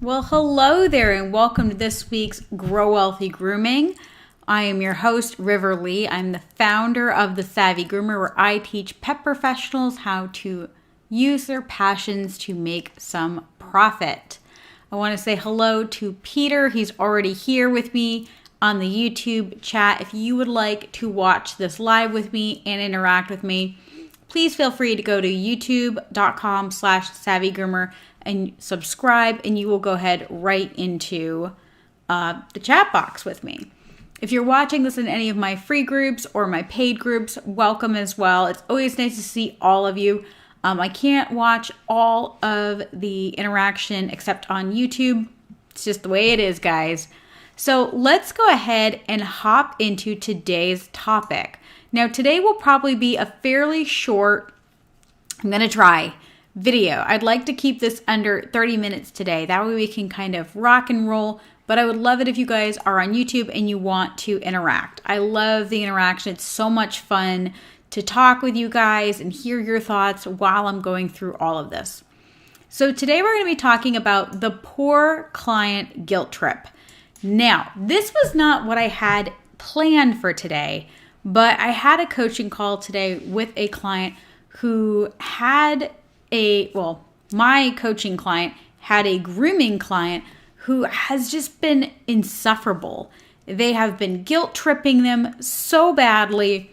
Well, hello there and welcome to this week's Grow Wealthy Grooming. I am your host, River Lee. I'm the founder of the Savvy Groomer, where I teach pet professionals how to use their passions to make some profit. I want to say hello to Peter. He's already here with me on the YouTube chat. If you would like to watch this live with me and interact with me, please feel free to go to youtube.com/savvygroomer and subscribe, and you will go ahead right into the chat box with me. If you're watching this in any of my free groups or my paid groups, welcome as well. It's always nice to see all of you. I can't watch all of the interaction except on YouTube. It's just the way it is, guys. So let's go ahead and hop into today's topic. Now, today will probably be a fairly short, I'm going to try, video. I'd like to keep this under 30 minutes today. That way we can kind of rock and roll. But I would love it if you guys are on YouTube and you want to interact. I love the interaction. It's so much fun to talk with you guys and hear your thoughts while I'm going through all of this. So today we're going to be talking about the poor client guilt trip. Now, this was not what I had planned for today, but I had a coaching call today with a client who had my coaching client had a grooming client who has just been insufferable. They have been guilt tripping them so badly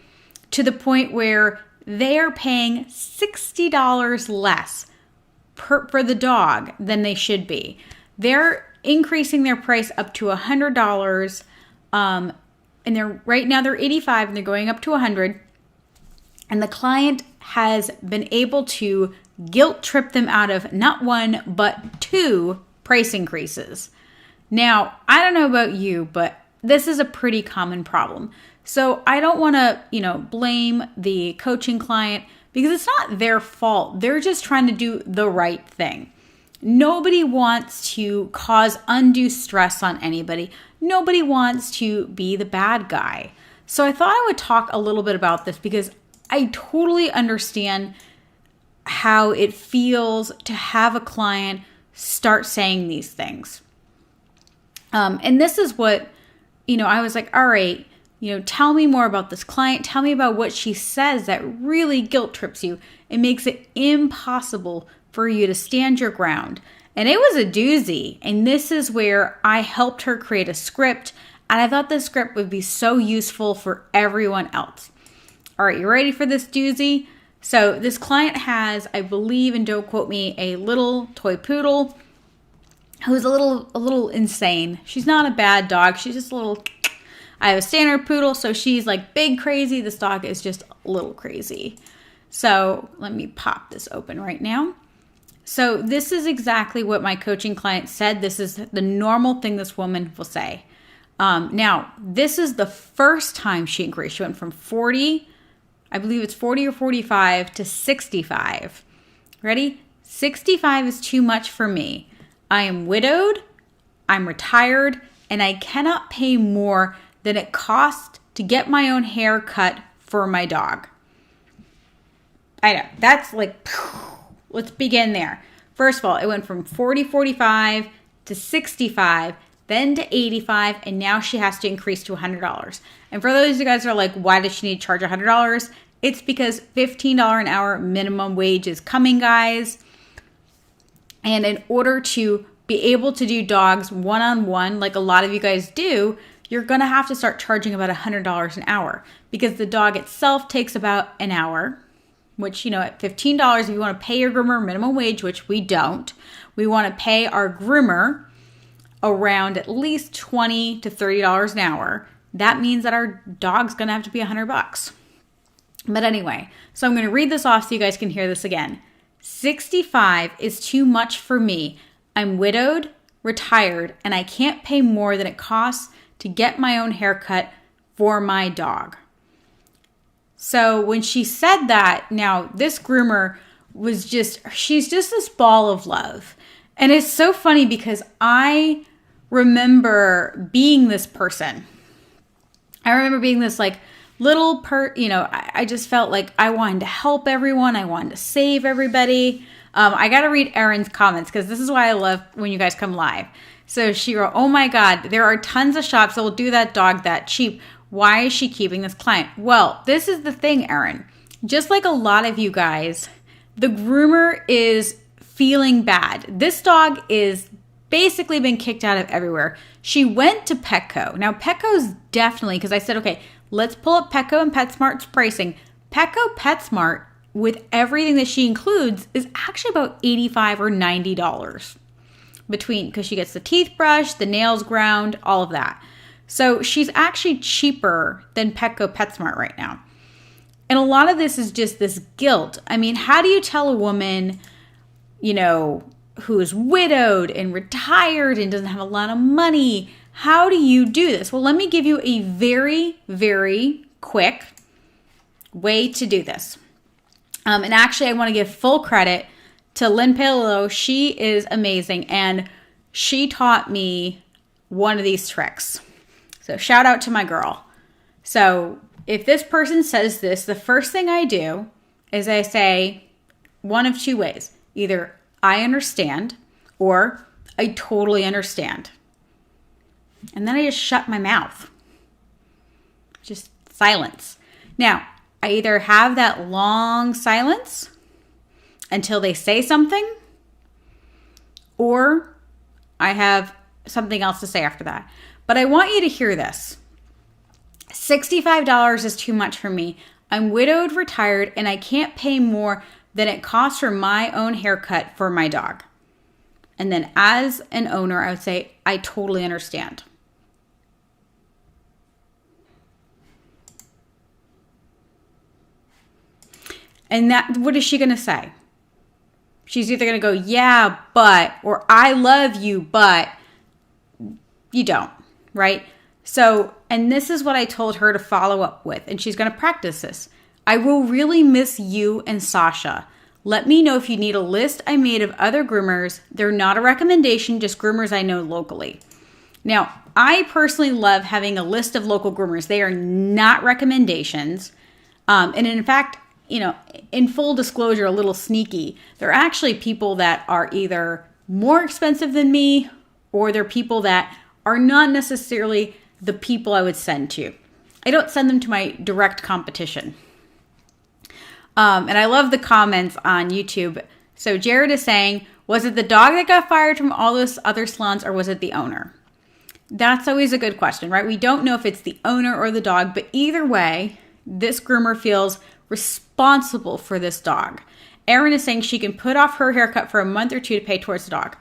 to the point where they are paying $60 less for the dog than they should be. They're increasing their price up to $100, and right now they're $85 and they're going up to $100. And the client has been able to guilt trip them out of not one, but two price increases. Now, I don't know about you, but this is a pretty common problem. So I don't want to, blame the coaching client because it's not their fault. They're just trying to do the right thing. Nobody wants to cause undue stress on anybody. Nobody wants to be the bad guy. So I thought I would talk a little bit about this because I totally understand how it feels to have a client start saying these things. And this is what, I was like, all right, tell me more about this client. Tell me about what she says that really guilt trips you. It makes it impossible for you to stand your ground. And it was a doozy. And this is where I helped her create a script. And I thought this script would be so useful for everyone else. All right, you ready for this doozy? So this client has, I believe, and don't quote me, a little toy poodle who's a little insane. She's not a bad dog. She's just a little, I have a standard poodle, so she's like big crazy. This dog is just a little crazy. So let me pop this open right now. So this is exactly what my coaching client said. This is the normal thing this woman will say. Now, this is the first time she increased. She went from 40, I believe it's 40 or 45 to 65. Ready? 65 is too much for me. I am widowed, I'm retired, and I cannot pay more than it costs to get my own hair cut for my dog. I know, that's like, let's begin there. First of all, it went from 45 to 65, then to 85, and now she has to increase to $100. And for those of you guys who are like, why does she need to charge $100? It's because $15 an hour minimum wage is coming, guys. And in order to be able to do dogs one-on-one, like a lot of you guys do, you're going to have to start charging about $100 an hour because the dog itself takes about an hour, which, at $15, if you want to pay your groomer minimum wage, which we don't, we want to pay our groomer around at least $20 to $30 an hour. That means that our dog's going to have to be $100. But anyway, so I'm going to read this off so you guys can hear this again. 65 is too much for me. I'm widowed, retired, and I can't pay more than it costs to get my own haircut for my dog. So when she said that, now this groomer she's just this ball of love. And it's so funny because I remember being this person. I remember being this like I just felt like I wanted to help everyone. I wanted to save everybody. I got to read Erin's comments because this is why I love when you guys come live. So she wrote, oh my God, there are tons of shops that will do that dog that cheap. Why is she keeping this client? Well, this is the thing, Erin. Just like a lot of you guys, the groomer is feeling bad. This dog is basically been kicked out of everywhere. She went to Petco. Now, Petco's definitely, because I said, okay, let's pull up Petco and PetSmart's pricing. Petco PetSmart, with everything that she includes, is actually about $85 or $90 between, because she gets the teeth brushed, the nails ground, all of that. So she's actually cheaper than Petco PetSmart right now. And a lot of this is just this guilt. I mean, how do you tell a woman, you know, who is widowed and retired and doesn't have a lot of money, how do you do this? Well, let me give you a very, very quick way to do this. And actually, I want to give full credit to Lynn Palillo. She is amazing, and she taught me one of these tricks. So shout out to my girl. So if this person says this, the first thing I do is I say one of two ways. Either I understand or I totally understand. And then I just shut my mouth. Just silence. Now, I either have that long silence until they say something, or I have something else to say after that. But I want you to hear this. $65 is too much for me. I'm widowed, retired, and I can't pay more than it costs for my own haircut for my dog. And then as an owner, I would say, I totally understand. And that, what is she going to say? She's either going to go, yeah, but, or I love you, but you don't, right? So, and this is what I told her to follow up with, and she's going to practice this. I will really miss you and Sasha. Let me know if you need a list I made of other groomers. They're not a recommendation, just groomers I know locally. Now, I personally love having a list of local groomers. They are not recommendations. And in fact, you know, in full disclosure, a little sneaky, they're actually people that are either more expensive than me, or they're people that are not necessarily the people I would send to. I don't send them to my direct competition. And I love the comments on YouTube. So Jared is saying, was it the dog that got fired from all those other salons, or was it the owner? That's always a good question, right? We don't know if it's the owner or the dog, but either way, this groomer feels responsible for this dog. Erin is saying she can put off her haircut for a month or two to pay towards the dog.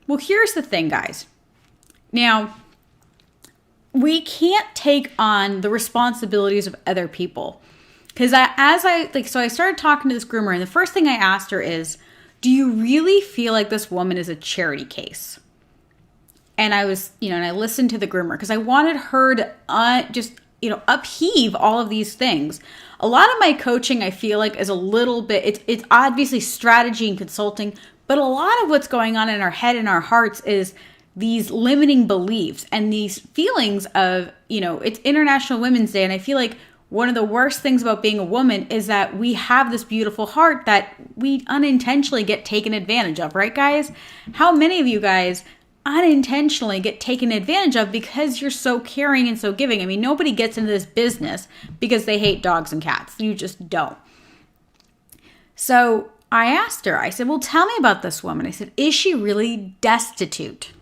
Well, here's the thing, guys. Now, we can't take on the responsibilities of other people. Because so I started talking to this groomer, and the first thing I asked her is, do you really feel like this woman is a charity case? And I was, and I listened to the groomer because I wanted her to just upheave all of these things. A lot of my coaching, I feel like, is a little bit, it's obviously strategy and consulting, but a lot of what's going on in our head and our hearts is these limiting beliefs and these feelings of, it's International Women's Day. And I feel like one of the worst things about being a woman is that we have this beautiful heart that we unintentionally get taken advantage of, right, guys? How many of you guys unintentionally get taken advantage of because you're so caring and so giving? I mean, nobody gets into this business because they hate dogs and cats. You just don't. So I asked her, I said, well, tell me about this woman. I said, is she really destitute?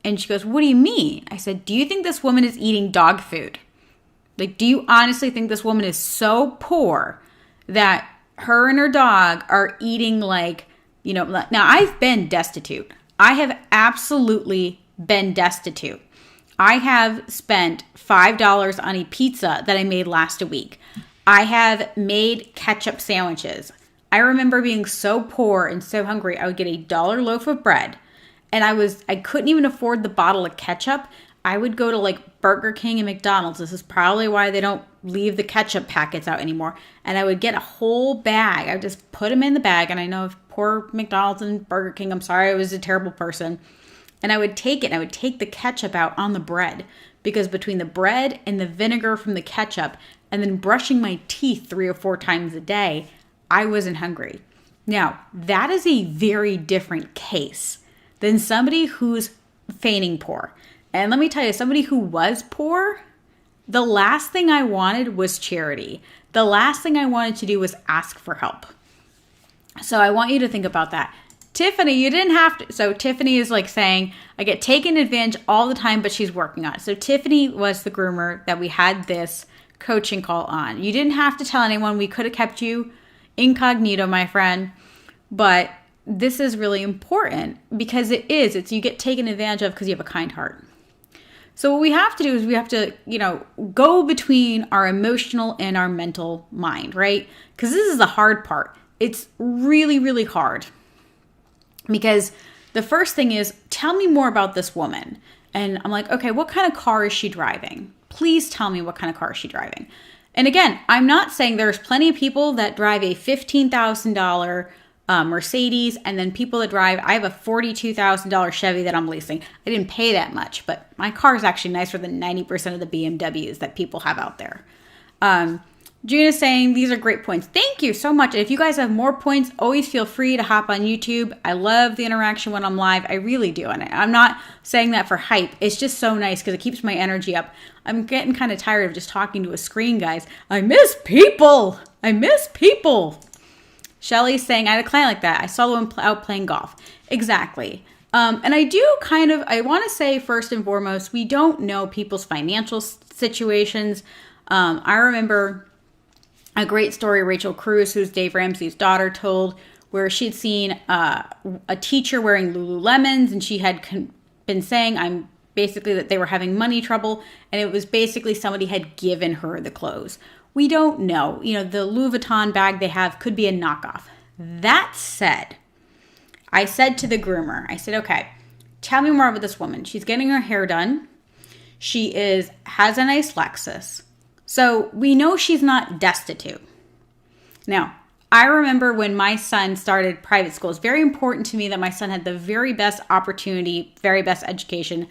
And she goes, what do you mean? I said, do you think this woman is eating dog food? Like, do you honestly think this woman is so poor that her and her dog are eating now I've been destitute. I have absolutely been destitute. I have spent $5 on a pizza that I made last week. I have made ketchup sandwiches. I remember being so poor and so hungry, I would get $1 loaf of bread, and I couldn't even afford the bottle of ketchup. I would go to Burger King and McDonald's. This is probably why they don't leave the ketchup packets out anymore. And I would get a whole bag. I would just put them in the bag. And I know poor McDonald's and Burger King, I'm sorry, I was a terrible person. And I would take it and I would take the ketchup out on the bread, because between the bread and the vinegar from the ketchup and then brushing my teeth 3 or 4 times a day, I wasn't hungry. Now, that is a very different case than somebody who's feigning poor. And let me tell you, somebody who was poor, the last thing I wanted was charity. The last thing I wanted to do was ask for help. So I want you to think about that. Tiffany, you didn't have to. So Tiffany is like saying, I get taken advantage all the time, but she's working on it. So Tiffany was the groomer that we had this coaching call on. You didn't have to tell anyone. We could have kept you incognito, my friend. But this is really important because it's you get taken advantage of because you have a kind heart. So what we have to do is we have to, go between our emotional and our mental mind, right? Because this is the hard part. It's really, really hard. Because the first thing is, tell me more about this woman. And I'm like, okay, what kind of car is she driving? Please tell me what kind of car is she driving. And again, I'm not saying there's plenty of people that drive a $15,000 Mercedes, and then people that drive, I have a $42,000 Chevy that I'm leasing. I didn't pay that much, but my car is actually nicer than 90% of the BMWs that people have out there. June is saying, these are great points. Thank you so much. And if you guys have more points, always feel free to hop on YouTube. I love the interaction when I'm live. I really do. And I'm not saying that for hype. It's just so nice because it keeps my energy up. I'm getting kind of tired of just talking to a screen, guys. I miss people. Shelly's saying, I had a client like that. I saw them out playing golf. Exactly. And I want to say first and foremost, we don't know people's financial situations. I remember a great story Rachel Cruz, who's Dave Ramsey's daughter, told where she'd seen a teacher wearing Lululemons, and she had been saying that they were having money trouble, and it was basically somebody had given her the clothes. We don't know. The Louis Vuitton bag they have could be a knockoff. That said, I said to the groomer, I said, okay, tell me more about this woman. She's getting her hair done. She has a nice Lexus. So we know she's not destitute. Now, I remember when my son started private school, it's very important to me that my son had the very best opportunity, very best education.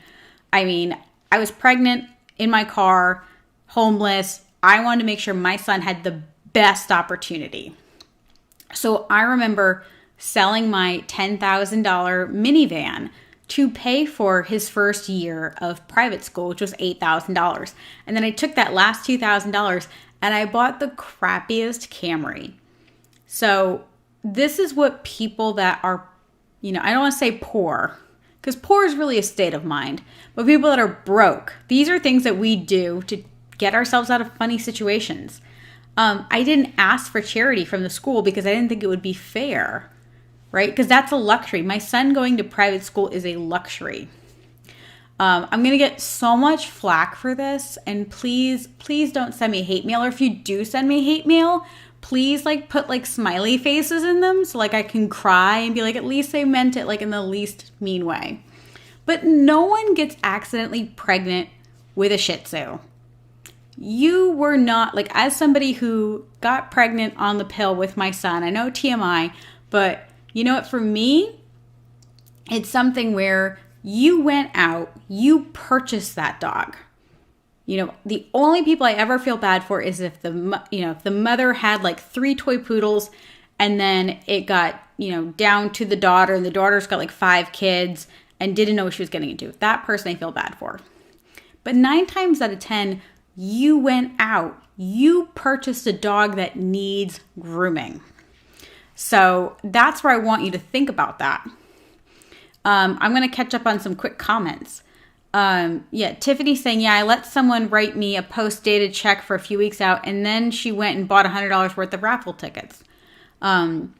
I mean, I was pregnant, in my car, homeless. I wanted to make sure my son had the best opportunity. So I remember selling my $10,000 minivan to pay for his first year of private school, which was $8,000. And then I took that last $2,000 and I bought the crappiest Camry. So this is what people that are, I don't want to say poor, because poor is really a state of mind, but people that are broke, these are things that we do to get ourselves out of funny situations. I didn't ask for charity from the school because I didn't think it would be fair, right? Because that's a luxury. My son going to private school is a luxury. I'm going to get so much flack for this, and please don't send me hate mail. Or if you do send me hate mail, please put smiley faces in them so I can cry and be like, at least they meant it in the least mean way. But no one gets accidentally pregnant with a Shih Tzu. You were not, as somebody who got pregnant on the pill with my son, I know TMI, but you know what, for me, it's something where you went out, you purchased that dog. The only people I ever feel bad for is if the mother had 3 toy poodles and then it got, down to the daughter, and the daughter's got 5 kids and didn't know what she was getting into. That person I feel bad for. But 9 times out of 10, you went out, you purchased a dog that needs grooming. So that's where I want you to think about that. I'm going to catch up on some quick comments. Tiffany's saying, I let someone write me a post-dated check for a few weeks out, and then she went and bought $100 worth of raffle tickets. And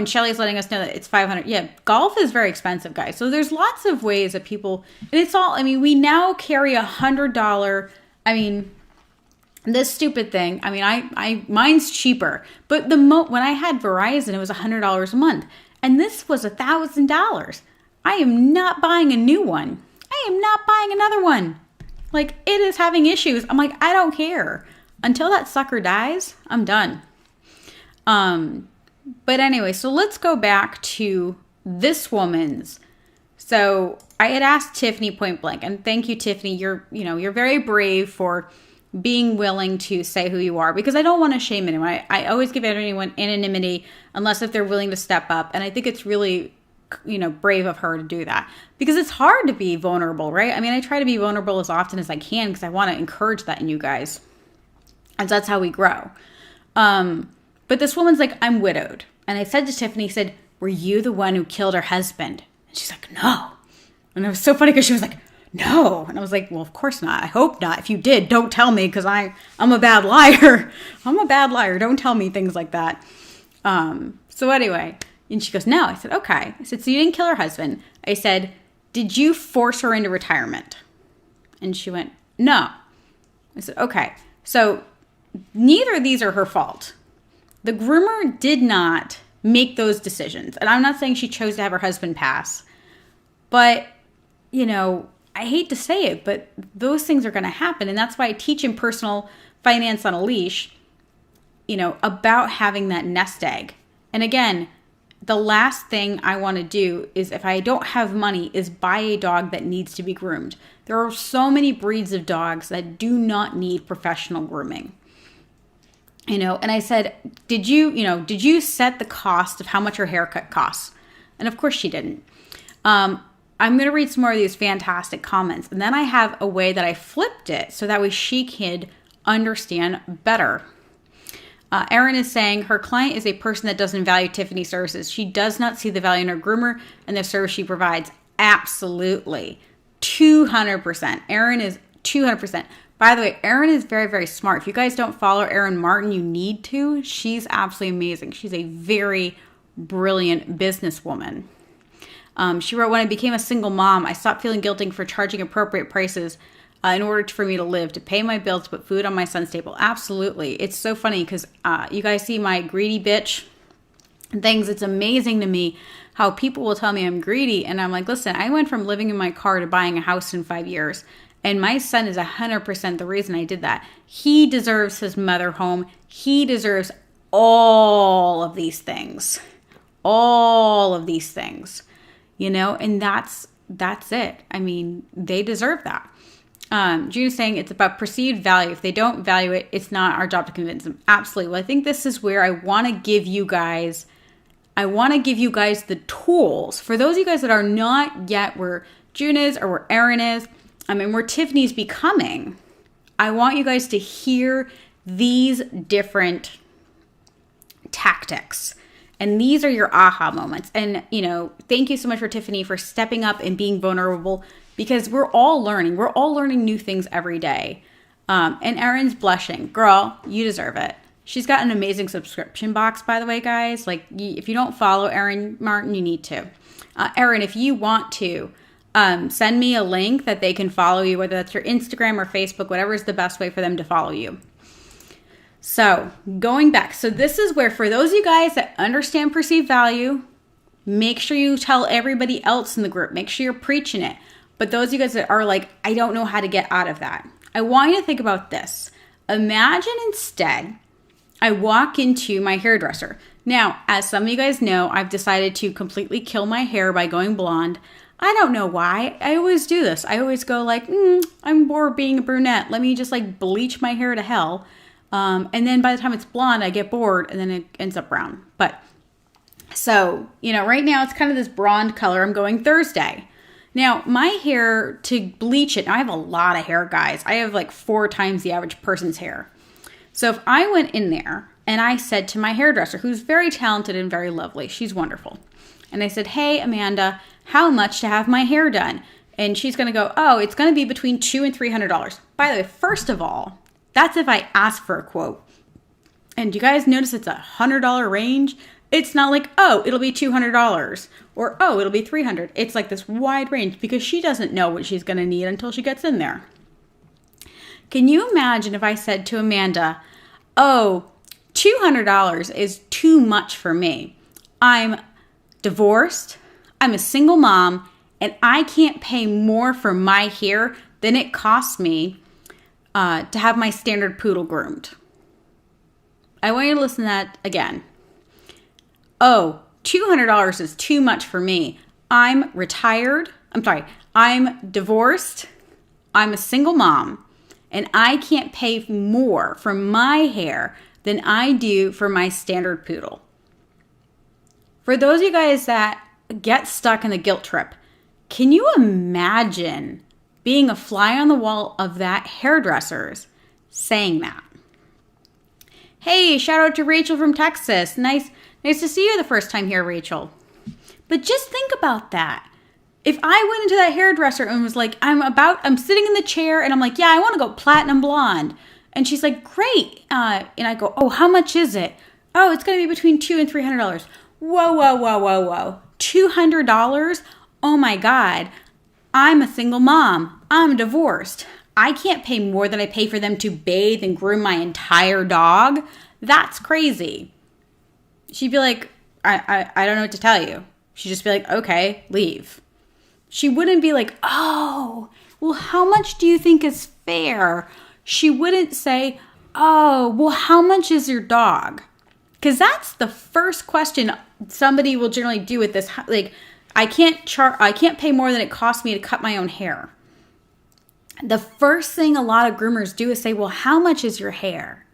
Shelly's letting us know that it's $500. Yeah, golf is very expensive, guys. So there's lots of ways that people, and it's all, we now carry $100. This stupid thing, mine's cheaper, but when I had Verizon, it was $100 a month, and this was $1,000. I am not buying a new one. I am not buying another one. It is having issues. I'm I don't care. Until that sucker dies, I'm done. But anyway, so let's go back to this woman's. So I had asked Tiffany point blank, and thank you, Tiffany. You're very brave for being willing to say who you are, because I don't want to shame anyone. I always give anyone anonymity unless if they're willing to step up. And I think it's really, brave of her to do that, because it's hard to be vulnerable, right? I mean, I try to be vulnerable as often as I can because I want to encourage that in you guys. And that's how we grow. But this woman's like, I'm widowed. And I said to Tiffany, said, were you the one who killed her husband? And she's like, no. And it was so funny because she was like, no. And I was like, well, of course not. I hope not. If you did, don't tell me, because I'm a bad liar. I'm a bad liar. Don't tell me things like that. So anyway, and she goes, no. I said, okay. I said, so you didn't kill her husband. I said, did you force her into retirement? And she went, no. I said, okay. So neither of these are her fault. The groomer did not make those decisions. And I'm not saying she chose to have her husband pass. But, I hate to say it, but those things are going to happen. And that's why I teach in Personal Finance on a Leash, about having that nest egg. And again, the last thing I want to do is, if I don't have money, is buy a dog that needs to be groomed. There are so many breeds of dogs that do not need professional grooming. And I said, did you set the cost of how much her haircut costs? And of course she didn't. I'm going to read some more of these fantastic comments. And then I have a way that I flipped it so that way she could understand better. Erin is saying her client is a person that doesn't value Tiffany's services. She does not see the value in her groomer and the service she provides. Absolutely. 200%. Erin is 200%. By the way, Erin is very, very smart. If you guys don't follow Erin Martin, you need to. She's absolutely amazing. She's a very brilliant businesswoman. She wrote, when I became a single mom, I stopped feeling guilty for charging appropriate prices in order for me to live, to pay my bills, to put food on my son's table. Absolutely. It's so funny because you guys see my greedy bitch things. It's amazing to me how people will tell me I'm greedy. And I'm like, listen, I went from living in my car to buying a house in 5 years. And my son is 100% the reason I did that. He deserves his mother home. He deserves all of these things. All of these things. And that's it. I mean, they deserve that. June is saying it's about perceived value. If they don't value it, it's not our job to convince them. Absolutely. Well, I think this is where I want to give you guys the tools. For those of you guys that are not yet where June is or where Erin is, where Tiffany's becoming, I want you guys to hear these different tactics. And these are your aha moments. And, thank you so much for Tiffany for stepping up and being vulnerable, because we're all learning. We're all learning new things every day. And Erin's blushing. Girl, you deserve it. She's got an amazing subscription box, by the way, guys. Like, if you don't follow Erin Martin, you need to. Erin, if you want to, send me a link that they can follow you, whether that's your Instagram or Facebook, whatever is the best way for them to follow you. So going back, so this is where, for those of you guys that understand perceived value, make sure you tell everybody else in the group. Make sure you're preaching it. But those of you guys that are like, I don't know how to get out of that, I want you to think about this. Imagine instead, I walk into my hairdresser. Now, as some of you guys know, I've decided to completely kill my hair by going blonde. I don't know why. I always do this. I always go like, I'm bored being a brunette. Let me just bleach my hair to hell. And then by the time it's blonde, I get bored and then it ends up brown. But so, right now it's kind of this blonde color. I'm going Thursday. Now, my hair, to bleach it, now I have a lot of hair, guys. I have 4 times the average person's hair. So if I went in there and I said to my hairdresser, who's very talented and very lovely, she's wonderful. And I said, hey, Amanda, how much to have my hair done? And she's going to go, oh, it's going to be between $200 and $300. By the way, first of all, that's if I ask for a quote. And you guys notice it's $100 range? It's not like, oh, it'll be $200 or, oh, it'll be $300. It's like this wide range because she doesn't know what she's going to need until she gets in there. Can you imagine if I said to Amanda, oh, $200 is too much for me. I'm divorced, I'm a single mom, and I can't pay more for my hair than it costs me to have my standard poodle groomed. I want you to listen to that again. Oh, $200 is too much for me. I'm divorced, I'm a single mom, And I can't pay more for my hair than I do for my standard poodle. For those of you guys that get stuck in the guilt trip, can you imagine being a fly on the wall of that hairdresser's saying that? Hey, shout out to Rachel from Texas. Nice to see you the first time here, Rachel. But just think about that. If I went into that hairdresser and was like, I'm sitting in the chair and I'm like, yeah, I want to go platinum blonde. And she's like, great. And I go, oh, how much is it? Oh, it's going to be between $200 and $300. Whoa. $200? Oh my God. I'm a single mom. I'm divorced. I can't pay more than I pay for them to bathe and groom my entire dog. That's crazy. She'd be like, I don't know what to tell you. She'd just be like, okay, leave. She wouldn't be like, oh, well, how much do you think is fair? She wouldn't say, oh, well, how much is your dog? Because that's the first question somebody will generally do with this. Like, I can't pay more than it costs me to cut my own hair. The first thing a lot of groomers do is say, well, how much is your hair?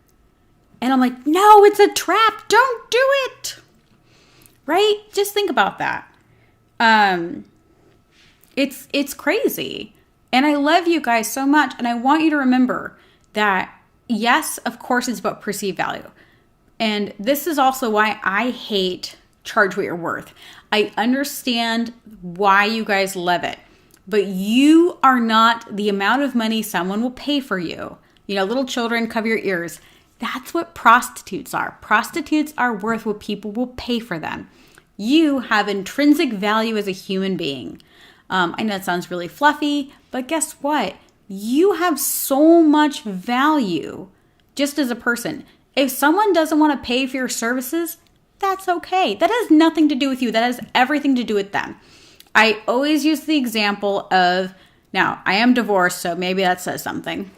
And I'm like, no, it's a trap. Don't do it. Right? Just think about that. It's crazy. And I love you guys so much. And I want you to remember that, yes, of course, it's about perceived value. And this is also why I hate charge what you're worth. I understand why you guys love it. But you are not the amount of money someone will pay for you. You know, little children, cover your ears. That's what prostitutes are. Prostitutes are worth what people will pay for them. You have intrinsic value as a human being. I know it sounds really fluffy, but guess what? You have so much value just as a person. If someone doesn't want to pay for your services, that's okay. That has nothing to do with you. That has everything to do with them. I always use the example of, now I am divorced, so maybe that says something,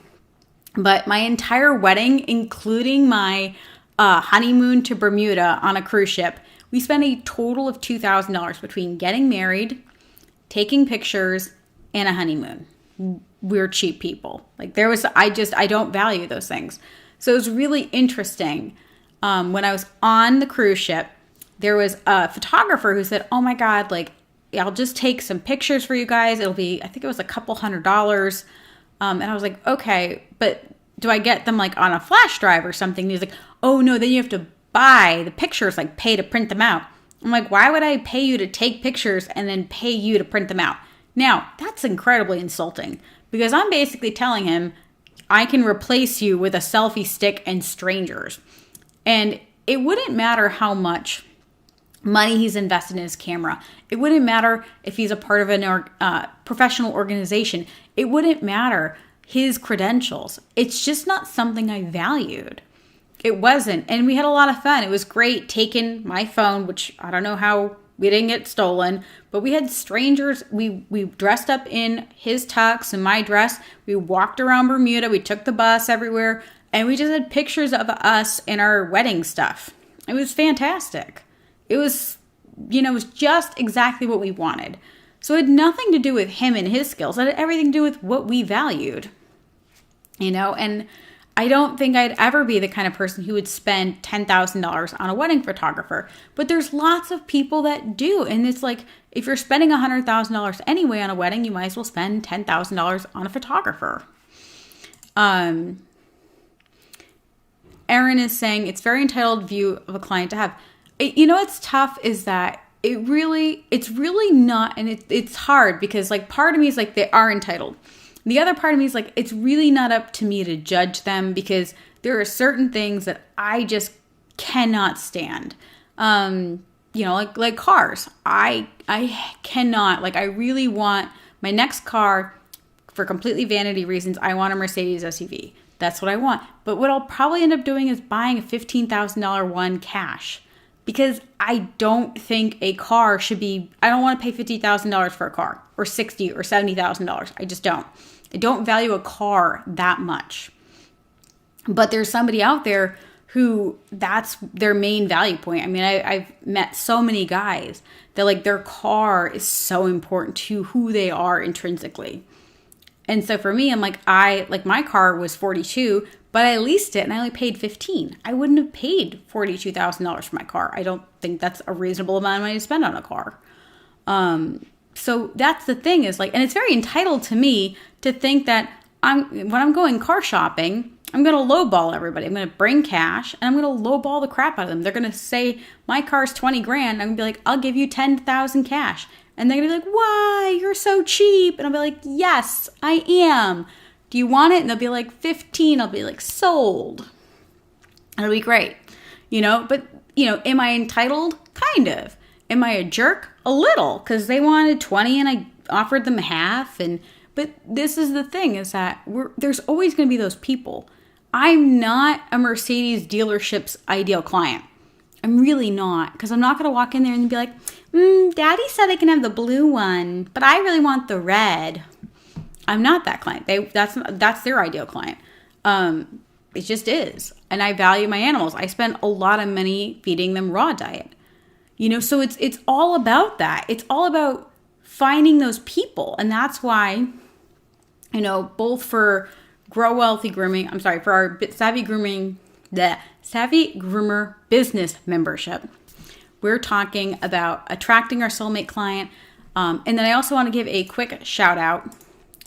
but my entire wedding, including my honeymoon to Bermuda on a cruise ship, we spent a total of $2,000 between getting married, taking pictures, and a honeymoon. We're cheap people. Like I don't value those things. So it was really interesting. When I was on the cruise ship, there was a photographer who said, oh my God, like, I'll just take some pictures for you guys. It'll be, I think it was a couple $100. And I was like, okay, but do I get them like on a flash drive or something? And he's like, oh no, then you have to buy the pictures, like pay to print them out. I'm like, why would I pay you to take pictures and then pay you to print them out? Now, that's incredibly insulting because I'm basically telling him I can replace you with a selfie stick and strangers. And it wouldn't matter how much money he's invested in his camera. It wouldn't matter if he's a part of a professional organization. It wouldn't matter his credentials. It's just not something I valued. It wasn't. And we had a lot of fun. It was great taking my phone, which I don't know how we didn't get stolen, but we had strangers. We dressed up in his tux and my dress. We walked around Bermuda. We took the bus everywhere. And we just had pictures of us in our wedding stuff. It was fantastic. It was just exactly what we wanted. So it had nothing to do with him and his skills. It had everything to do with what we valued. And I don't think I'd ever be the kind of person who would spend $10,000 on a wedding photographer. But there's lots of people that do. And it's like, if you're spending $100,000 anyway on a wedding, you might as well spend $10,000 on a photographer. Erin is saying it's very entitled view of a client to have. What's tough is that it's really not, and it's hard because like part of me is like they are entitled. The other part of me is like it's really not up to me to judge them because there are certain things that I just cannot stand. Like cars. I cannot, like I really want my next car for completely vanity reasons. I want a Mercedes SUV. That's what I want. But what I'll probably end up doing is buying a $15,000 one cash because I don't think a car should be, I don't want to pay $50,000 for a car or $60,000 or $70,000. I just don't. I don't value a car that much. But there's somebody out there who that's their main value point. I mean, I've met so many guys that like their car is so important to who they are intrinsically. And so for me, I'm like, my car was 42, but I leased it and I only paid 15. I wouldn't have paid $42,000 for my car. I don't think that's a reasonable amount of money to spend on a car. So that's the thing is like, and it's very entitled to me to think that when I'm going car shopping, I'm going to lowball everybody. I'm going to bring cash and I'm going to lowball the crap out of them. They're going to say my car's 20 grand. I'm going to be like, I'll give you 10,000 cash. And they're going to be like, why? You're so cheap. And I'll be like, yes, I am. Do you want it? And they'll be like 15. I'll be like, sold. It'll be great. But am I entitled? Kind of. Am I a jerk? A little, because they wanted 20 and I offered them half. But this is the thing is that there's always going to be those people. I'm not a Mercedes dealership's ideal client. I'm really not, because I'm not going to walk in there and be like, Daddy said I can have the blue one, but I really want the red. I'm not that client. That's their ideal client. It just is. And I value my animals. I spend a lot of money feeding them raw diet. So it's all about that. It's all about finding those people. And that's why, both for Grow Wealthy Grooming, for our Savvy Groomer business membership, we're talking about attracting our soulmate client. And then I also want to give a quick shout out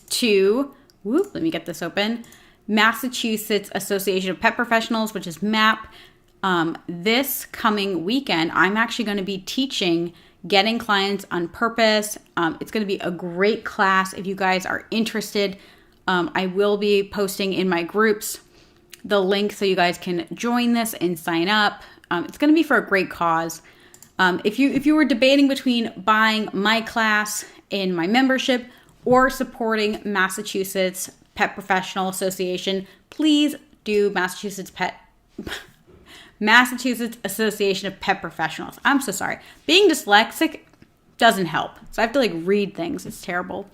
to, let me get this open, Massachusetts Association of Pet Professionals, which is MAP. This coming weekend, I'm actually going to be teaching Getting Clients on Purpose. It's going to be a great class. If you guys are interested, I will be posting in my groups the link so you guys can join this and sign up. It's going to be for a great cause. If you were debating between buying my class in my membership or supporting Massachusetts Pet Professional Association, please do Massachusetts Association of Pet Professionals. I'm so sorry. Being dyslexic doesn't help. So I have to read things. It's terrible.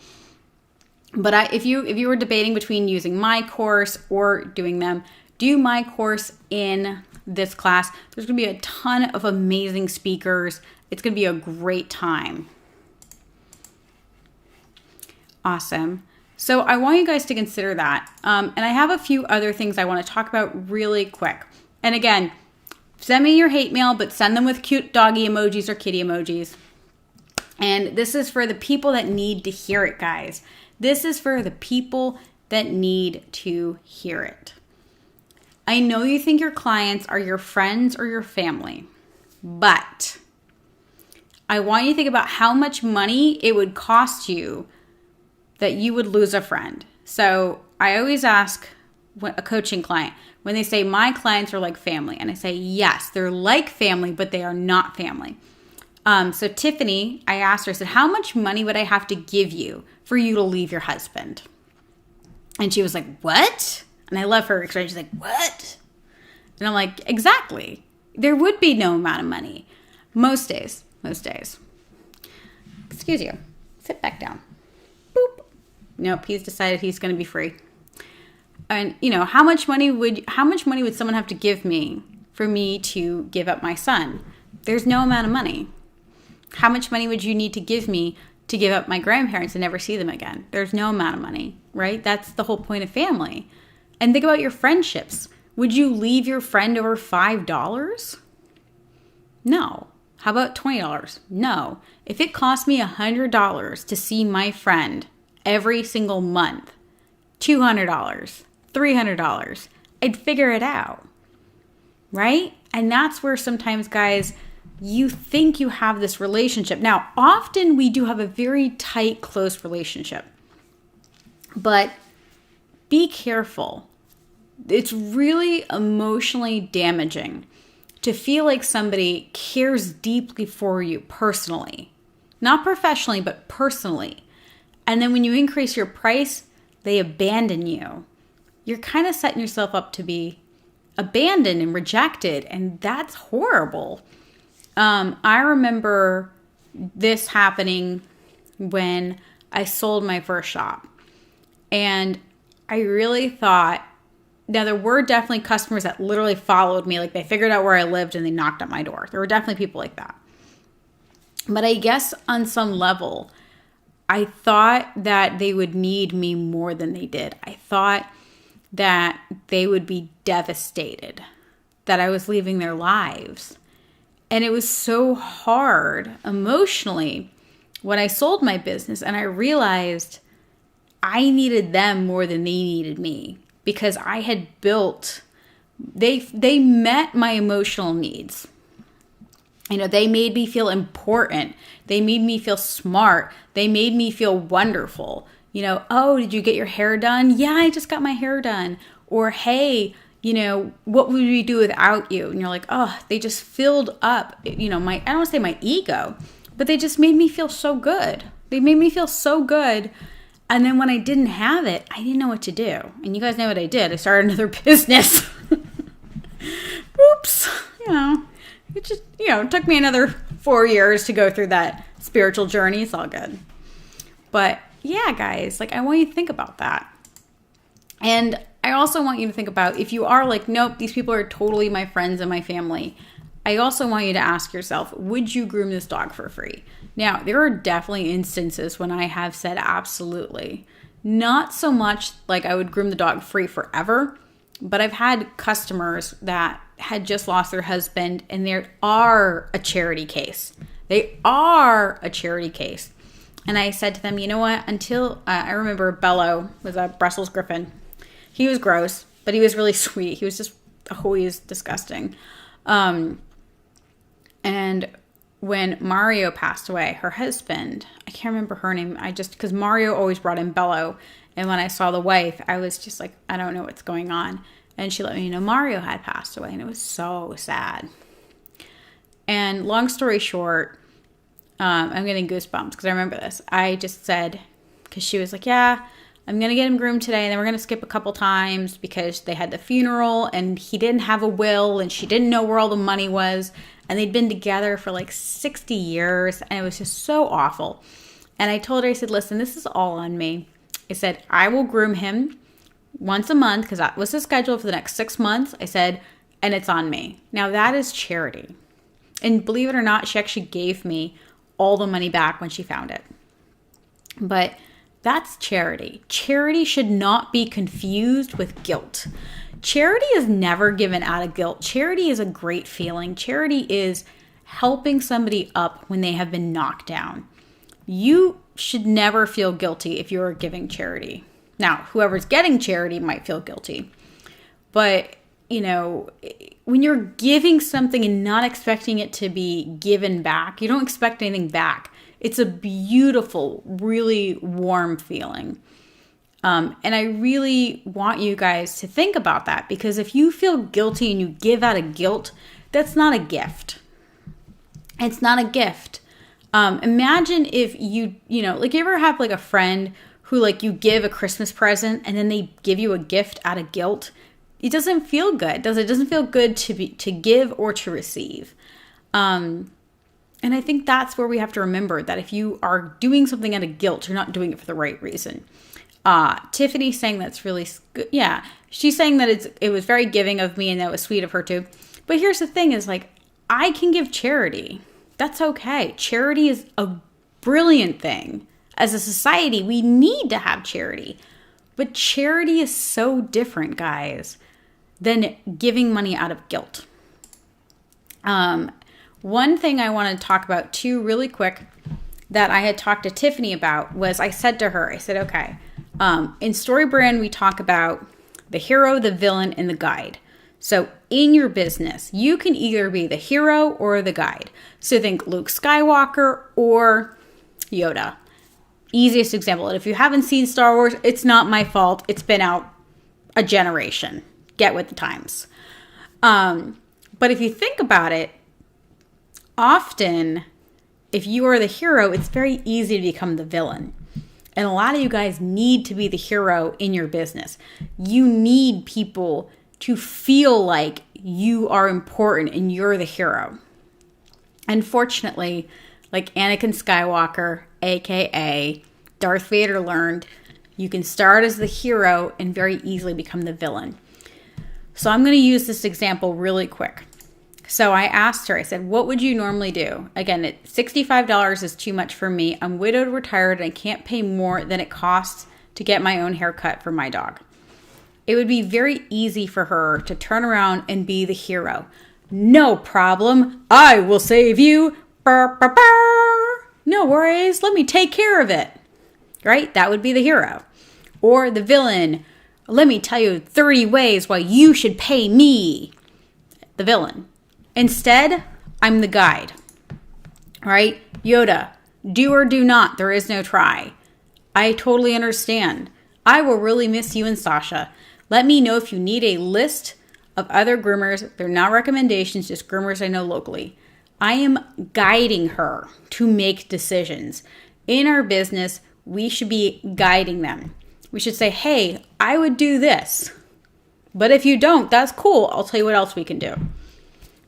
But if you were debating between using my course or doing them, do my course in this class. There's going to be a ton of amazing speakers. It's going to be a great time. Awesome. So I want you guys to consider that. And I have a few other things I want to talk about really quick. And again, send me your hate mail, but send them with cute doggy emojis or kitty emojis. And this is for the people that need to hear it, guys. This is for the people that need to hear it. I know you think your clients are your friends or your family, but I want you to think about how much money it would cost you that you would lose a friend. So I always ask a coaching client when they say my clients are like family, and I say, yes, they're like family, but they are not family. So Tiffany, I asked her, I said, how much money would I have to give you for you to leave your husband? And she was like, what? And I love her expression. She's like, what? And I'm like, exactly. There would be no amount of money. Most days. Excuse you. Sit back down. Boop. Nope, he's decided he's going to be free. And how much money would someone have to give me for me to give up my son? There's no amount of money. How much money would you need to give me to give up my grandparents and never see them again? There's no amount of money, right? That's the whole point of family. And think about your friendships. Would you leave your friend over $5? No. How about $20? No. If it cost me $100 to see my friend every single month, $200, $300, I'd figure it out, right? And that's where sometimes, guys, you think you have this relationship. Now, often we do have a very tight, close relationship, but be careful. It's really emotionally damaging to feel like somebody cares deeply for you personally, not professionally, but personally. And then when you increase your price, they abandon you. You're kind of setting yourself up to be abandoned and rejected, and that's horrible. I remember this happening when I sold my first shop. And I really thought, now there were definitely customers that literally followed me. Like they figured out where I lived and they knocked at my door. There were definitely people like that. But I guess on some level, I thought that they would need me more than they did. I thought that they would be devastated that I was leaving their lives. And it was so hard emotionally when I sold my business and I realized I needed them more than they needed me, because I had built, they met my emotional needs. They made me feel important. They made me feel smart. They made me feel wonderful. Oh, did you get your hair done? Yeah, I just got my hair done. Or, hey, what would we do without you? And you're like, oh, they just filled up, I don't want to say my ego, but they just made me feel so good. They made me feel so good. And then when I didn't have it, I didn't know what to do. And you guys know what I did. I started another business. Oops. It just, it took me another 4 years to go through that spiritual journey. It's all good. But yeah, guys, I want you to think about that. And I also want you to think about, if you are like, nope, these people are totally my friends and my family, I also want you to ask yourself, would you groom this dog for free? Now, there are definitely instances when I have said absolutely. Not so much like I would groom the dog free forever, but I've had customers that had just lost their husband and they are a charity case. They are a charity case. And I said to them, you know what, until, I remember Bello was a Brussels Griffin. He was gross, but he was really sweet. He was just always disgusting. And when Mario passed away, her husband, I can't remember her name. Because Mario always brought in Bello. And when I saw the wife, I was just like, I don't know what's going on. And she let me know Mario had passed away. And it was so sad. And long story short, I'm getting goosebumps because I remember this. I just said, because she was like, yeah, I'm going to get him groomed today. And then we're going to skip a couple times because they had the funeral and he didn't have a will and she didn't know where all the money was. And they'd been together for like 60 years. And it was just so awful. And I told her, I said, listen, this is all on me. I said, I will groom him once a month because that was the schedule for the next 6 months. I said, and it's on me. Now that is charity. And believe it or not, she actually gave me all the money back when she found it. But that's charity. Charity should not be confused with guilt. Charity is never given out of guilt. Charity is a great feeling. Charity is helping somebody up when they have been knocked down. You should never feel guilty if you're giving charity. Now, whoever's getting charity might feel guilty. But, when you're giving something and not expecting it to be given back, you don't expect anything back. It's a beautiful, really warm feeling. And I really want you guys to think about that, because if you feel guilty and you give out of guilt, that's not a gift. It's not a gift. Imagine if you ever have like a friend who you give a Christmas present and then they give you a gift out of guilt. It doesn't feel good, does it? It doesn't feel good to give or to receive. And I think that's where we have to remember that if you are doing something out of guilt, you're not doing it for the right reason. Tiffany's saying that's really good. Yeah, she's saying that it was very giving of me and that was sweet of her too. But here's the thing is I can give charity. That's okay. Charity is a brilliant thing. As a society, we need to have charity. But charity is so different, guys, than giving money out of guilt. One thing I want to talk about too really quick that I had talked to Tiffany about was I said to her, I said, okay, in StoryBrand, we talk about the hero, the villain, and the guide. So in your business, you can either be the hero or the guide. So think Luke Skywalker or Yoda. Easiest example. And if you haven't seen Star Wars, it's not my fault. It's been out a generation. Get with the times. But if you think about it, often if you are the hero, it's very easy to become the villain. And a lot of you guys need to be the hero in your business. You need people to feel like you are important and you're the hero. Unfortunately, like Anakin Skywalker, aka Darth Vader, learned, you can start as the hero and very easily become the villain. So I'm going to use this example really quick. So I asked her, I said, what would you normally do? Again, $65 is too much for me. I'm widowed, retired, and I can't pay more than it costs to get my own haircut for my dog. It would be very easy for her to turn around and be the hero. No problem. I will save you. Burr, burr, burr. No worries. Let me take care of it. Right? That would be the hero. Or the villain. Let me tell you 30 ways why you should pay me. The villain. Instead, I'm the guide. Right? Yoda. Do or do not. There is no try. I totally understand. I will really miss you and Sasha. Let me know if you need a list of other groomers. They're not recommendations, just groomers I know locally. I am guiding her to make decisions. In our business, we should be guiding them. We should say, hey, I would do this. But if you don't, that's cool. I'll tell you what else we can do.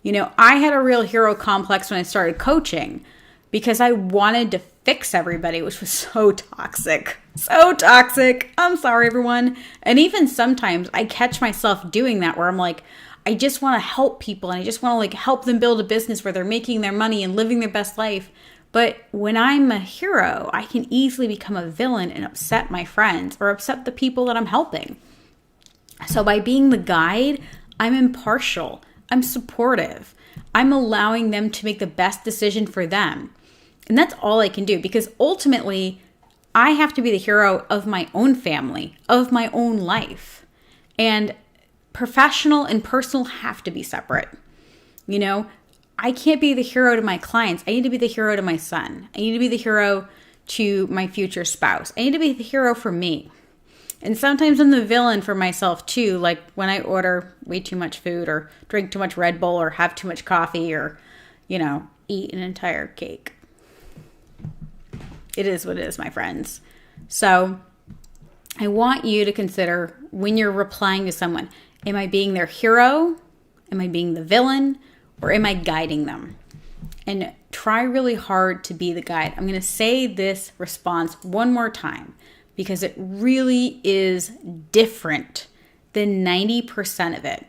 You know, I had a real hero complex when I started coaching because I wanted to fix everybody, which was so toxic. So toxic. I'm sorry, everyone. And even sometimes I catch myself doing that where I'm like, I just want to help people and I just want to like help them build a business where they're making their money and living their best life. But when I'm a hero, I can easily become a villain and upset my friends or upset the people that I'm helping. So by being the guide, I'm impartial. I'm supportive. I'm allowing them to make the best decision for them. And that's all I can do because ultimately I have to be the hero of my own family, of my own life. And professional and personal have to be separate. You know, I can't be the hero to my clients. I need to be the hero to my son. I need to be the hero to my future spouse. I need to be the hero for me. And sometimes I'm the villain for myself too, like when I order way too much food or drink too much Red Bull or have too much coffee or, you know, eat an entire cake. It is what it is, my friends. So I want you to consider when you're replying to someone, am I being their hero? Am I being the villain? Or am I guiding them? And try really hard to be the guide. I'm going to say this response one more time because it really is different than 90% of it.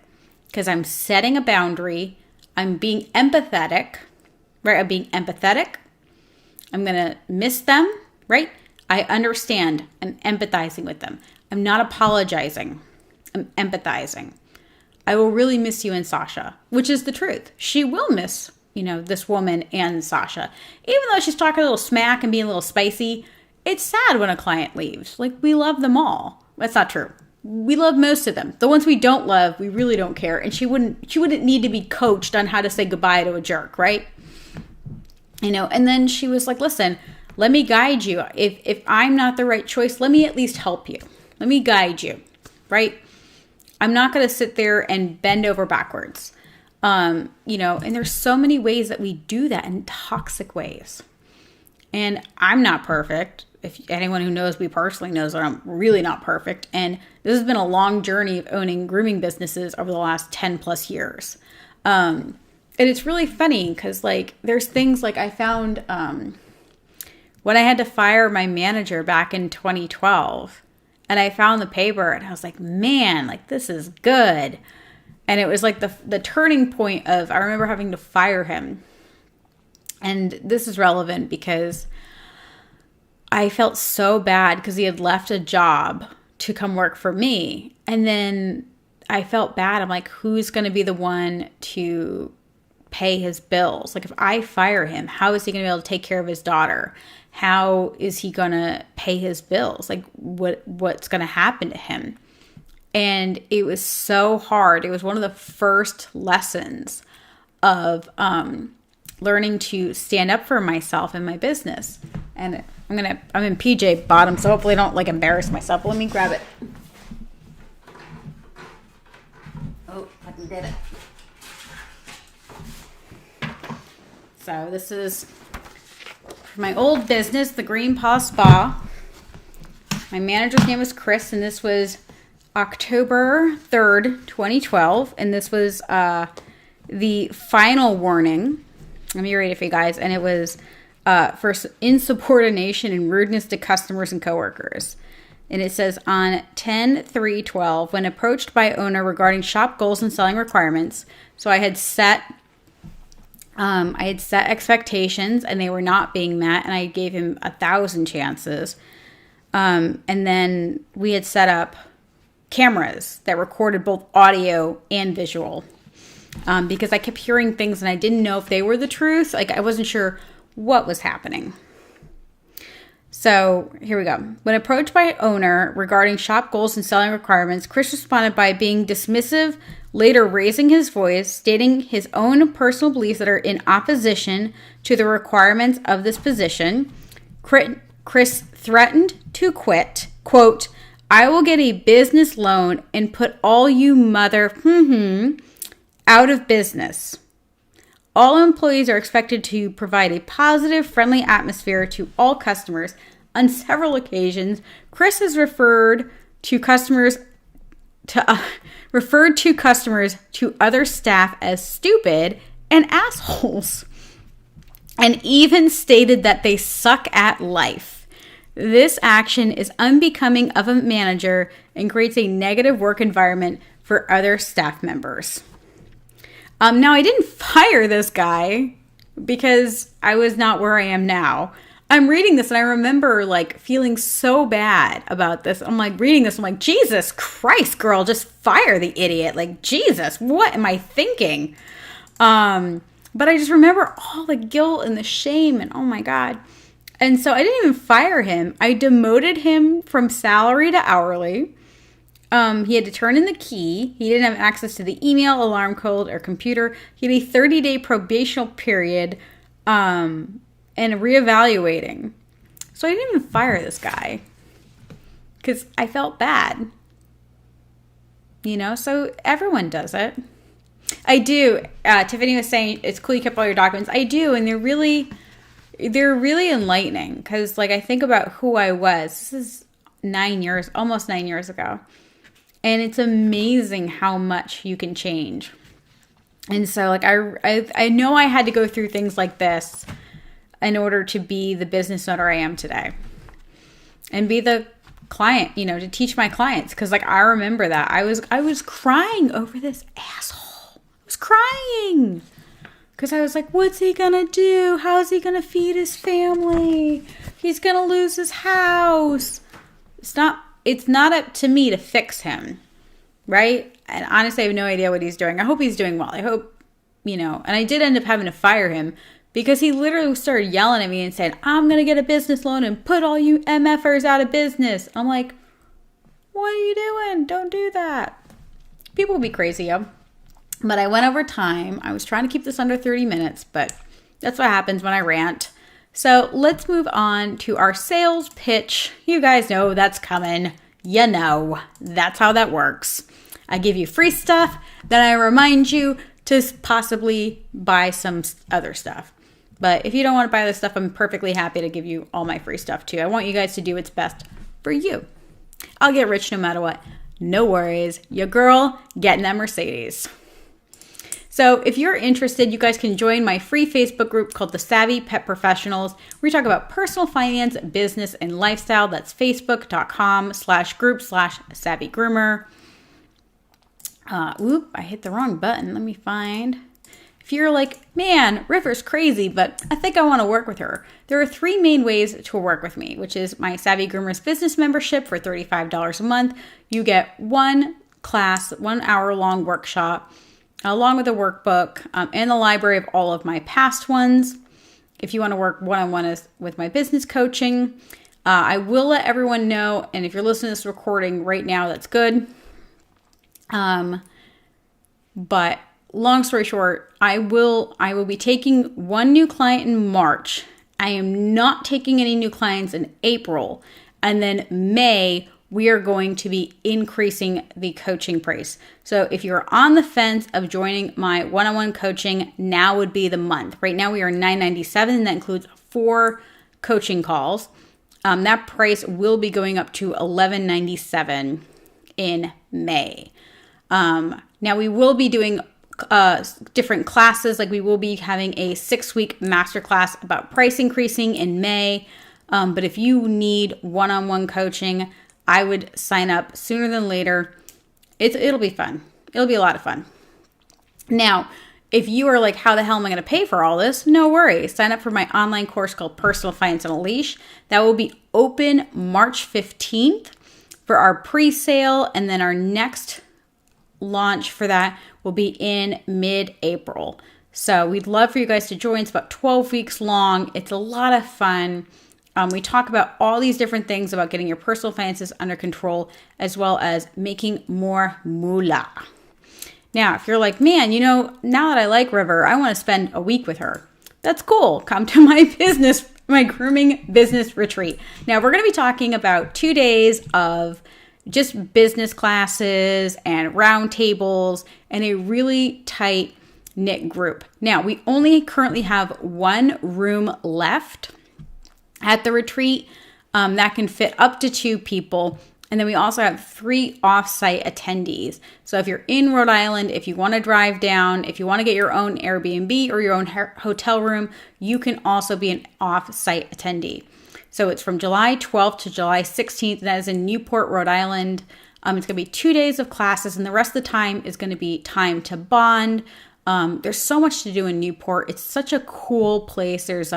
Because I'm setting a boundary. I'm being empathetic, right? I'm being empathetic. I'm going to miss them, right? I understand. I'm empathizing with them. I'm not apologizing. I'm empathizing. I will really miss you and Sasha, which is the truth. She will miss, you know, this woman and Sasha. Even though she's talking a little smack and being a little spicy, it's sad when a client leaves. Like, we love them all. That's not true. We love most of them. The ones we don't love, we really don't care. And she wouldn't need to be coached on how to say goodbye to a jerk, right? You know, and then she was like, listen, let me guide you. If I'm not the right choice, let me at least help you. Let me guide you, right? I'm not going to sit there and bend over backwards. You know, and there's so many ways that we do that in toxic ways. And I'm not perfect. If anyone who knows me personally knows that I'm really not perfect. And this has been a long journey of owning grooming businesses over the last 10 plus years. And it's really funny because like there's things like I found when I had to fire my manager back in 2012. And I found the paper and I was like, man, like this is good. And it was like the turning point of, I remember having to fire him. And this is relevant because I felt so bad because he had left a job to come work for me. And then I felt bad. I'm like, who's going to be the one to pay his bills? Like if I fire him, how is he going to be able to take care of his daughter? How is he going to pay his bills? Like what's going to happen to him? And it was so hard. It was one of the first lessons of learning to stand up for myself and my business. And I'm in PJ bottom, so hopefully I don't like embarrass myself. Let me grab it. Oh, I can get it. So this is for my old business, the Green Paw Spa. My manager's name was Chris, and this was October 3rd, 2012. And this was the final warning. Let me read it for you guys. And it was for insubordination and rudeness to customers and coworkers. And it says on 10/3/12, when approached by owner regarding shop goals and selling requirements. So I had set I had set expectations and they were not being met, and I gave him 1,000 chances. And then we had set up cameras that recorded both audio and visual, because I kept hearing things and I didn't know if they were the truth. Like, I wasn't sure what was happening. So here we go. When approached by owner regarding shop goals and selling requirements, Chris responded by being dismissive, later raising his voice, stating his own personal beliefs that are in opposition to the requirements of this position. Chris threatened to quit. Quote, "I will get a business loan and put all you mother out of business. All employees are expected to provide a positive, friendly atmosphere to all customers." On several occasions, Chris has referred to customers to other staff as stupid and assholes, and even stated that they suck at life. This action is unbecoming of a manager and creates a negative work environment for other staff members. Now, I didn't fire this guy because I was not where I am now. I'm reading this and I remember like feeling so bad about this. I'm like reading this. I'm like, Jesus Christ, girl, just fire the idiot. Like, Jesus, what am I thinking? But I just remember all the guilt and the shame and oh my God. And so I didn't even fire him. I demoted him from salary to hourly. He had to turn in the key. He didn't have access to the email, alarm code, or computer. He had a 30-day probational period and reevaluating. So I didn't even fire this guy because I felt bad. You know, so everyone does it. I do. Tiffany was saying, it's cool you kept all your documents. I do, and they're really enlightening because, like, I think about who I was. This is almost 9 years ago. And it's amazing how much you can change. And so, like, I know I had to go through things like this in order to be the business owner I am today. And be the client, you know, to teach my clients. Because, like, I remember that. I was crying over this asshole. I was crying. Because I was like, what's he going to do? How's he going to feed his family? He's going to lose his house. It's not up to me to fix him, right? And honestly, I have no idea what he's doing. I hope he's doing well. I hope, you know, and I did end up having to fire him because he literally started yelling at me and said, I'm going to get a business loan and put all you MFers out of business. I'm like, what are you doing? Don't do that. People will be crazy, yo. But I went over time. I was trying to keep this under 30 minutes, but that's what happens when I rant. So let's move on to our sales pitch. You guys know that's coming. You know, that's how that works. I give you free stuff, then I remind you to possibly buy some other stuff. But if you don't want to buy this stuff, I'm perfectly happy to give you all my free stuff too. I want you guys to do what's best for you. I'll get rich no matter what. No worries. Your girl getting that Mercedes. So if you're interested, you guys can join my free Facebook group called the Savvy Pet Professionals. We talk about personal finance, business, and lifestyle. That's facebook.com/group/Savvy Groomer. I hit the wrong button. Let me find. If you're like, man, River's crazy, but I think I want to work with her. There are 3 main ways to work with me, which is my Savvy Groomers business membership for $35 a month. You get 1 class, 1 hour-long workshop, along with a workbook and the library of all of my past ones. If you want to work one-on-one with my business coaching, I will let everyone know. And if you're listening to this recording right now, that's good. But long story short, I will be taking 1 new client in March. I am not taking any new clients in April. And then May, we are going to be increasing the coaching price. So if you're on the fence of joining my one-on-one coaching, now would be the month. Right now we are $9.97, and that includes 4 coaching calls. That price will be going up to $11.97 in May. Now we will be doing different classes. Like we will be having a 6-week masterclass about price increasing in May. But if you need one-on-one coaching, I would sign up sooner than later. It'll be fun. It'll be a lot of fun. Now, if you are like, how the hell am I going to pay for all this? No worries. Sign up for my online course called Personal Finance on a Leash. That will be open March 15th for our pre-sale. And then our next launch for that will be in mid-April. So we'd love for you guys to join. It's about 12 weeks long. It's a lot of fun. We talk about all these different things about getting your personal finances under control, as well as making more moolah. Now, if you're like, man, now that I like River, I want to spend a week with her. That's cool. Come to my grooming business retreat. Now, we're going to be talking about 2 days of just business classes and roundtables and a really tight knit group. Now, we only currently have one room left at the retreat that can fit up to 2 people. And then we also have 3 off-site attendees. So if you're in Rhode Island, if you want to drive down, if you want to get your own Airbnb or your own hotel room, you can also be an off-site attendee. So it's from July 12th to July 16th. And that is in Newport, Rhode Island. It's going to be 2 days of classes, and the rest of the time is going to be time to bond. There's so much to do in Newport. It's such a cool place. There's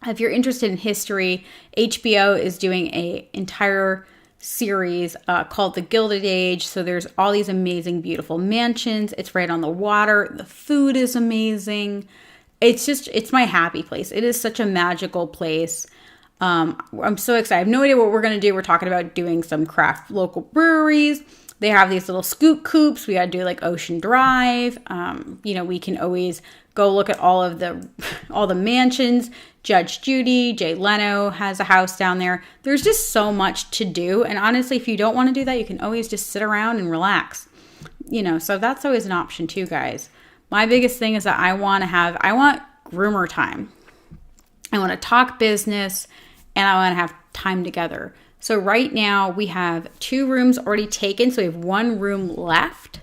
if you're interested in history, HBO is doing an entire series called The Gilded Age. So there's all these amazing, beautiful mansions. It's right on the water. The food is amazing. It's my happy place. It is such a magical place. I'm so excited. I have no idea what we're going to do. We're talking about doing some craft local breweries. They have these little scoop coops. We got to do like Ocean Drive. We can always go look at all the mansions. Judge Judy, Jay Leno has a house down there. There's just so much to do. And honestly, if you don't want to do that, you can always just sit around and relax. So that's always an option too, guys. My biggest thing is that I want groomer time. I want to talk business, and I want to have time together. So right now we have 2 rooms already taken. So we have 1 room left.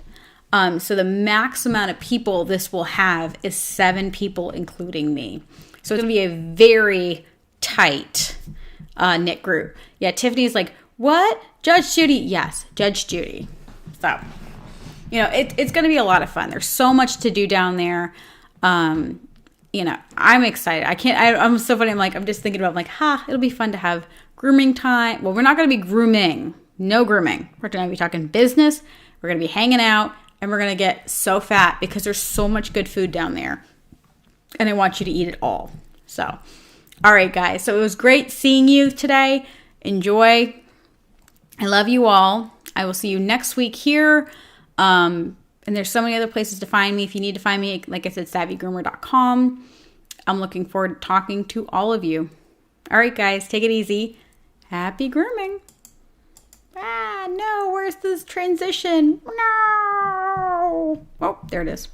So the max amount of people this will have is 7 people, including me. So it's going to be a very tight knit group. Yeah, Tiffany's like, what? Judge Judy? Yes, Judge Judy. So, it's going to be a lot of fun. There's so much to do down there. I'm excited. I'm so funny. I'm just thinking about it'll be fun to have grooming time. Well, we're not going to be grooming. No grooming. We're going to be talking business. We're going to be hanging out, and we're going to get so fat because there's so much good food down there. And I want you to eat it all. So, all right, guys. So it was great seeing you today. Enjoy. I love you all. I will see you next week here. And there's so many other places to find me. If you need to find me, like I said, savvygroomer.com. I'm looking forward to talking to all of you. All right, guys. Take it easy. Happy grooming. No. Where's this transition? No. Oh, there it is.